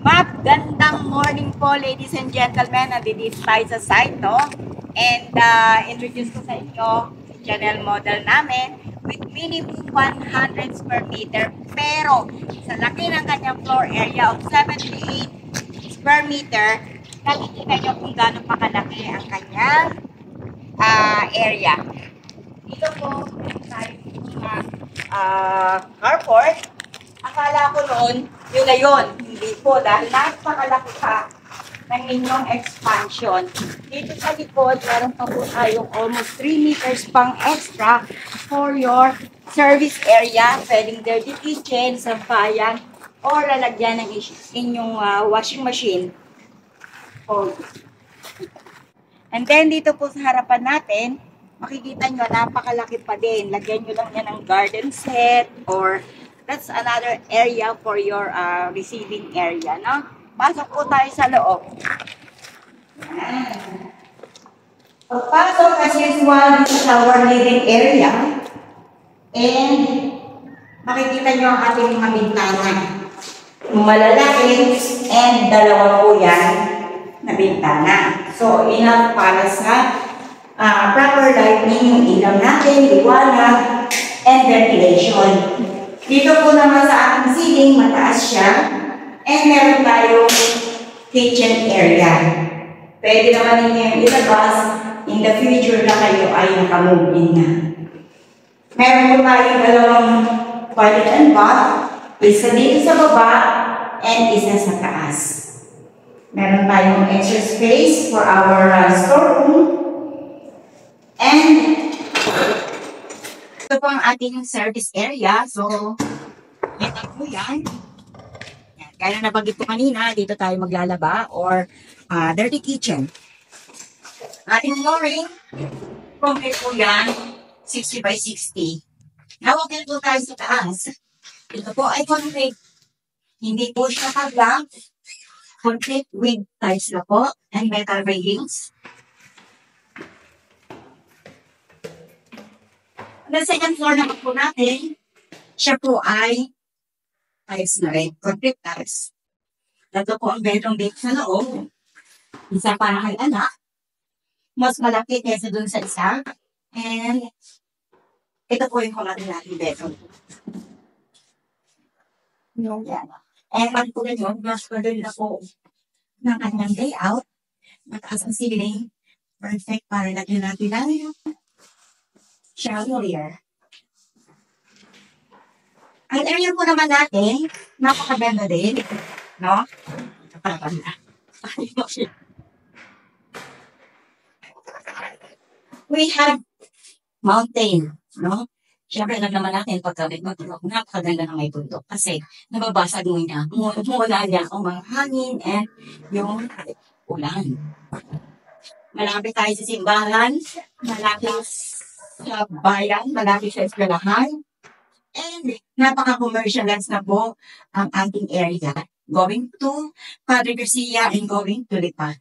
Magandang morning po, ladies and gentlemen. Nandito tayo sa site, no? And introduce ko sa inyo si channel model namin with minimum 100 square meter. Pero sa laki ng kanyang floor area of 78 square meter, nakikita nyo kung gaano pa kalaki ang kanyang area. Dito po, tayo carport. Akala ko noon, yun na yun. Hindi po, dahil napakalaki pa ng inyong expansion. Dito sa likod, meron pa po tayong almost 3 meters pang extra for your service area. Pwedeng dirty kitchen, sampayan, or lalagyan ng inyong washing machine. And then, dito po sa harapan natin, makikita nyo, napakalaki pa din. Lagyan nyo lang yan ng garden set or that's another area for your receiving area, no? Pasok po tayo sa loob. Pagpasok, as usual, this is our living area. And makikita nyo ang ating mga bintana. Malalaki and dalawa po yan na bintana. So, enough para sa proper lighting, yung ilaw natin, liwanag, and ventilation. Dito po naman sa ating ceiling, mataas siya. And meron tayong kitchen area. Pwede naman ninyo yung ilabas in the future na kayo ay nakamove in na. Meron po tayong dalawang toilet and bath. Isa dito sa baba and isa sa taas. Meron tayong extra space for our storeroom. And ito po ang ating service area. So, ito po yan. Kaya na nabanggit ko kanina, dito tayo maglalaba or dirty kitchen. Ating flooring, concrete po yan, 60 by 60. Now, okay po tayo sa taas. Ito po ay concrete. Hindi po siya pag-blank. Concrete with tiles na po and metal railings. The second floor naman po natin, siya po ay tiles na rin, concrete tiles. Ito po ang bedroom dito sa loob. Isa para kay anak. Mas malaki kaysa dun sa isa. And ito po yung kumati natin bedroom. Yung yan. And pag po ganyan, mas pagod na po ng kanyang layout. Mataas ang ceiling. Perfect para lagyan natin lang yung chandelier. Ang area po naman natin, napakaganda din, no? Napakaganda. We have mountain, no? Siyempre, alam naman natin pagkabit matulog, napakaganda ng may bundok kasi nababasag mo niya, mula niya ang mga hangin and yung ulan. Malapit tayo sa simbahan, malapit sa bayan, malapit sa eskwelahan, and napaka-commercialized na po ang ating area. Going to Padre Garcia and going to Lipa.